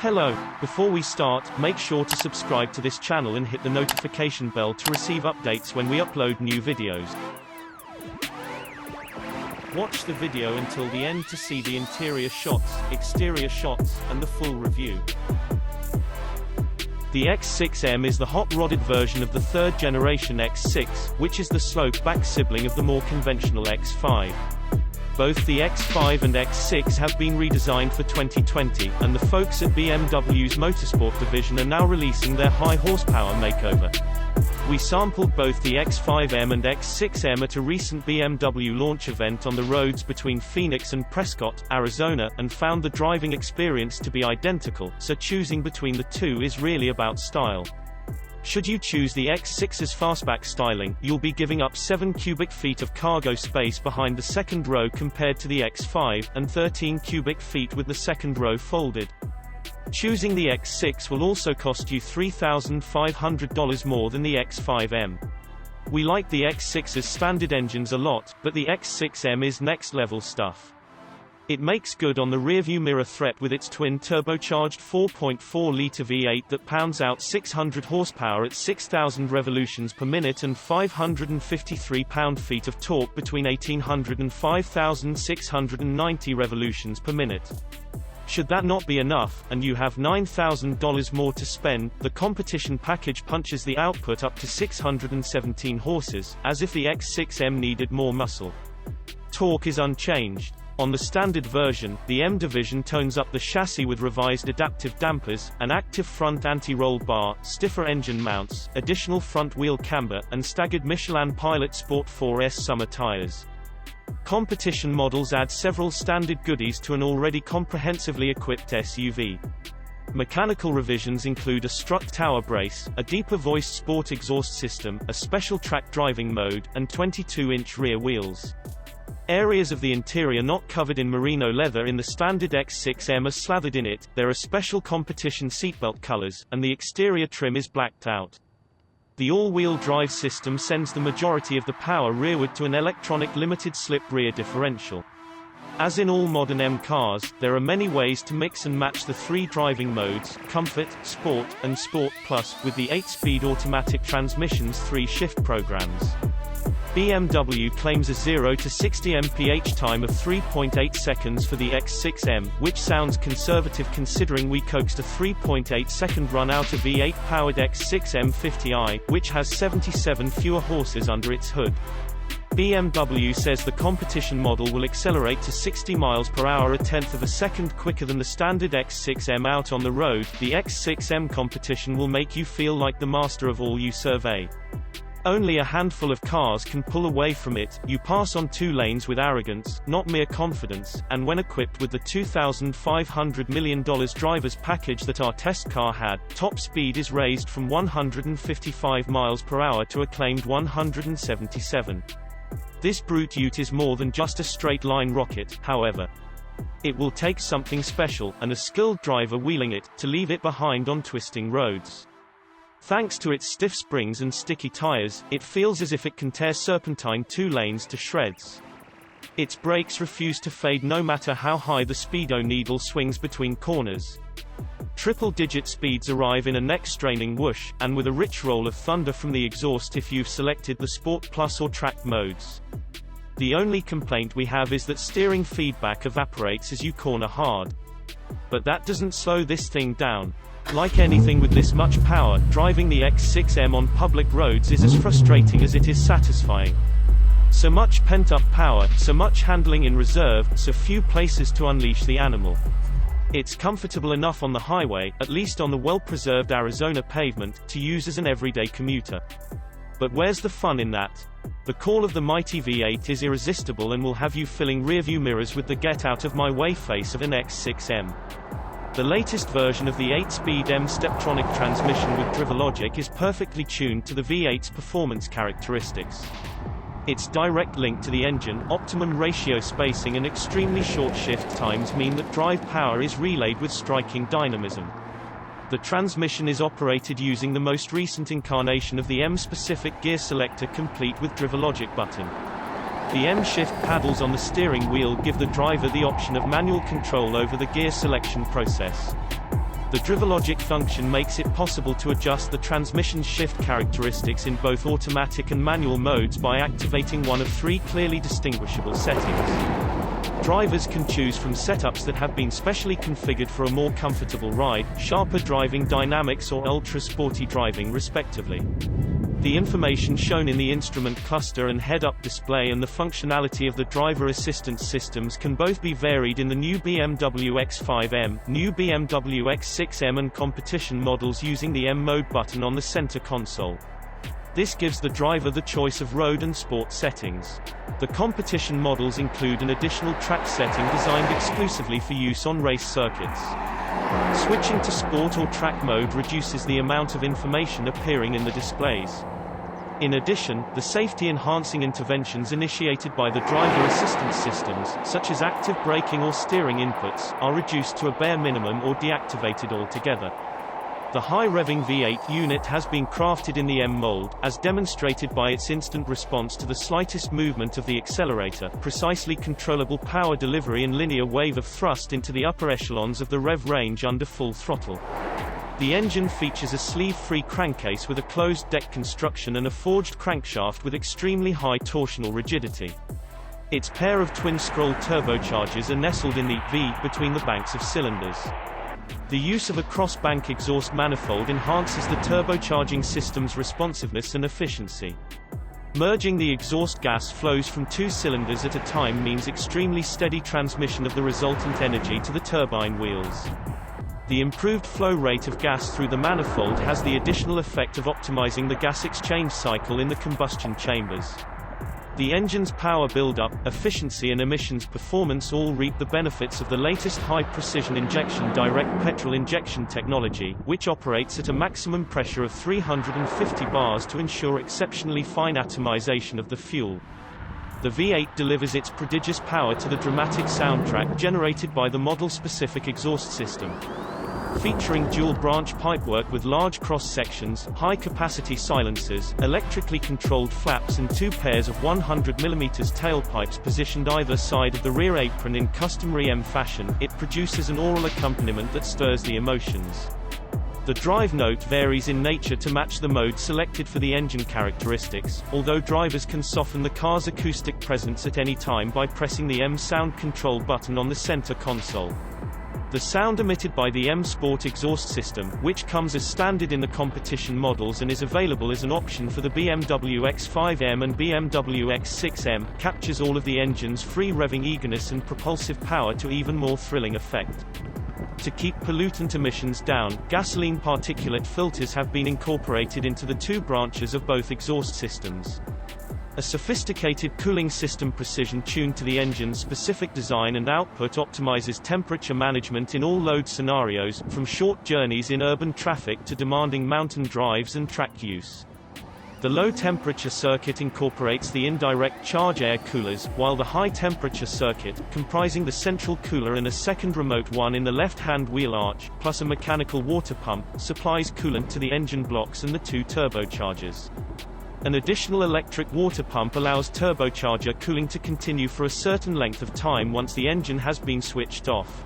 Hello, before we start, make sure to subscribe to this channel and hit the notification bell to receive updates when we upload new videos. Watch the video until the end to see the interior shots, exterior shots, and the full review. The X6M is the hot-rodded version of the third-generation X6, which is the slope-back sibling of the more conventional X5. Both the X5 and X6 have been redesigned for 2020, and the folks at BMW's Motorsport division are now releasing their high-horsepower makeover. We sampled both the X5M and X6M at a recent BMW launch event on the roads between Phoenix and Prescott, Arizona, and found the driving experience to be identical, so choosing between the two is really about style. Should you choose the X6's fastback styling, you'll be giving up 7 cubic feet of cargo space behind the second row compared to the X5, and 13 cubic feet with the second row folded. Choosing the X6 will also cost you $3,500 more than the X5M. We like the X6's standard engines a lot, but the X6M is next-level stuff. It makes good on the rearview mirror threat with its twin-turbocharged 4.4-litre V8 that pounds out 600 horsepower at 6,000 revolutions per minute and 553 pound-feet of torque between 1,800 and 5,690 revolutions per minute. Should that not be enough, and you have $9,000 more to spend, the competition package punches the output up to 617 horses, as if the X6M needed more muscle. Torque is unchanged. On the standard version, the M division tones up the chassis with revised adaptive dampers, an active front anti-roll bar, stiffer engine mounts, additional front wheel camber, and staggered Michelin Pilot Sport 4S summer tires. Competition models add several standard goodies to an already comprehensively equipped SUV. Mechanical revisions include a strut tower brace, a deeper voiced sport exhaust system, a special track driving mode, and 22-inch rear wheels. Areas of the interior not covered in merino leather in the standard X6M are slathered in it, there are special competition seatbelt colors, and the exterior trim is blacked out. The all-wheel drive system sends the majority of the power rearward to an electronic limited-slip rear differential. As in all modern M cars, there are many ways to mix and match the three driving modes, Comfort, Sport, and Sport Plus, with the 8-speed automatic transmission's 3-shift programs. BMW claims a 0 to 60 mph time of 3.8 seconds for the X6M, which sounds conservative considering we coaxed a 3.8-second run out of V8-powered X6M 50i, which has 77 fewer horses under its hood. BMW says the competition model will accelerate to 60 miles per hour, a tenth of a second quicker than the standard X6M out on the road. The X6 M Competition will make you feel like the master of all you survey. Only a handful of cars can pull away from it. You pass on 2 lanes with arrogance, not mere confidence, and when equipped with the $2,500 million driver's package that our test car had, top speed is raised from 155 miles per hour to a claimed 177. This brute ute is more than just a straight-line rocket, however. It will take something special, and a skilled driver wheeling it, to leave it behind on twisting roads. Thanks to its stiff springs and sticky tires, it feels as if it can tear serpentine 2 lanes to shreds. Its brakes refuse to fade no matter how high the speedo needle swings between corners. Triple-digit speeds arrive in a neck-straining whoosh, and with a rich roll of thunder from the exhaust if you've selected the Sport Plus or Track modes. The only complaint we have is that steering feedback evaporates as you corner hard. But that doesn't slow this thing down. Like anything with this much power, driving the X6M on public roads is as frustrating as it is satisfying. So much pent-up power, so much handling in reserve, so few places to unleash the animal. It's comfortable enough on the highway, at least on the well-preserved Arizona pavement, to use as an everyday commuter. But where's the fun in that? The call of the mighty V8 is irresistible and will have you filling rearview mirrors with the get-out-of-my-way face of an X6M. The latest version of the 8-speed M Steptronic transmission with DriverLogic is perfectly tuned to the V8's performance characteristics. Its direct link to the engine, optimum ratio spacing and extremely short shift times mean that drive power is relayed with striking dynamism. The transmission is operated using the most recent incarnation of the M-specific gear selector complete with DriverLogic button. The M-shift paddles on the steering wheel give the driver the option of manual control over the gear selection process. The DriverLogic function makes it possible to adjust the transmission's shift characteristics in both automatic and manual modes by activating one of 3 clearly distinguishable settings. Drivers can choose from setups that have been specially configured for a more comfortable ride, sharper driving dynamics or ultra-sporty driving respectively. The information shown in the instrument cluster and head-up display and the functionality of the driver assistance systems can both be varied in the new BMW X5M, new BMW X6M and Competition models using the M mode button on the center console. This gives the driver the choice of road and sport settings. The competition models include an additional track setting designed exclusively for use on race circuits. Switching to sport or track mode reduces the amount of information appearing in the displays. In addition, the safety-enhancing interventions initiated by the driver assistance systems, such as active braking or steering inputs, are reduced to a bare minimum or deactivated altogether. The high-revving V8 unit has been crafted in the M mold, as demonstrated by its instant response to the slightest movement of the accelerator, precisely controllable power delivery and linear wave of thrust into the upper echelons of the rev range under full throttle. The engine features a sleeve-free crankcase with a closed deck construction and a forged crankshaft with extremely high torsional rigidity. Its pair of twin-scroll turbochargers are nestled in the V between the banks of cylinders. The use of a cross-bank exhaust manifold enhances the turbocharging system's responsiveness and efficiency. Merging the exhaust gas flows from 2 cylinders at a time means extremely steady transmission of the resultant energy to the turbine wheels. The improved flow rate of gas through the manifold has the additional effect of optimizing the gas exchange cycle in the combustion chambers. The engine's power buildup, efficiency and emissions performance all reap the benefits of the latest high-precision injection direct petrol injection technology, which operates at a maximum pressure of 350 bars to ensure exceptionally fine atomization of the fuel. The V8 delivers its prodigious power to the dramatic soundtrack generated by the model-specific exhaust system. Featuring dual-branch pipework with large cross-sections, high-capacity silencers, electrically controlled flaps and 2 pairs of 100mm tailpipes positioned either side of the rear apron in customary M fashion, it produces an aural accompaniment that stirs the emotions. The drive note varies in nature to match the mode selected for the engine characteristics, although drivers can soften the car's acoustic presence at any time by pressing the M sound control button on the center console. The sound emitted by the M Sport exhaust system, which comes as standard in the competition models and is available as an option for the BMW X5M and BMW X6M, captures all of the engine's free-revving eagerness and propulsive power to even more thrilling effect. To keep pollutant emissions down, gasoline particulate filters have been incorporated into the 2 branches of both exhaust systems. A sophisticated cooling system precision tuned to the engine's specific design and output optimizes temperature management in all load scenarios, from short journeys in urban traffic to demanding mountain drives and track use. The low-temperature circuit incorporates the indirect charge air coolers, while the high-temperature circuit, comprising the central cooler and a second remote one in the left-hand wheel arch, plus a mechanical water pump, supplies coolant to the engine blocks and the 2 turbochargers. An additional electric water pump allows turbocharger cooling to continue for a certain length of time once the engine has been switched off.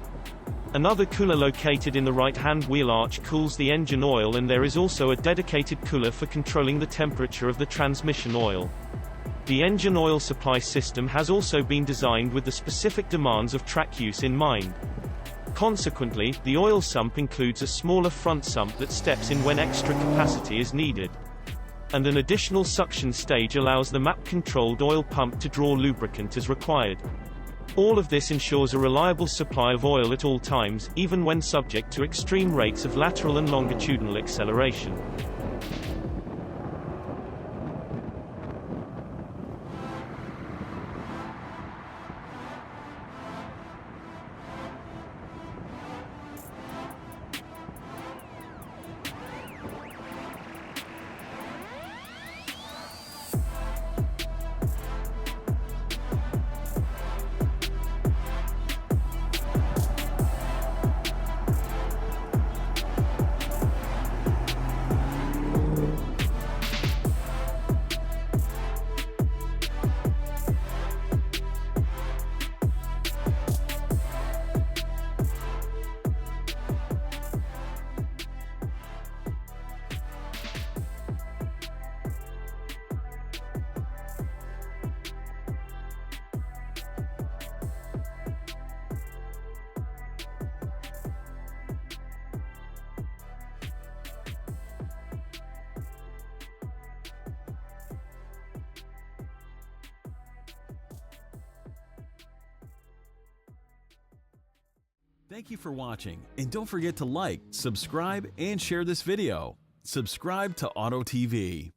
Another cooler located in the right-hand wheel arch cools the engine oil, and there is also a dedicated cooler for controlling the temperature of the transmission oil. The engine oil supply system has also been designed with the specific demands of track use in mind. Consequently, the oil sump includes a smaller front sump that steps in when extra capacity is needed. And an additional suction stage allows the map-controlled oil pump to draw lubricant as required. All of this ensures a reliable supply of oil at all times, even when subject to extreme rates of lateral and longitudinal acceleration. Thank you for watching, and don't forget to like, subscribe, and share this video. Subscribe to Auto TV.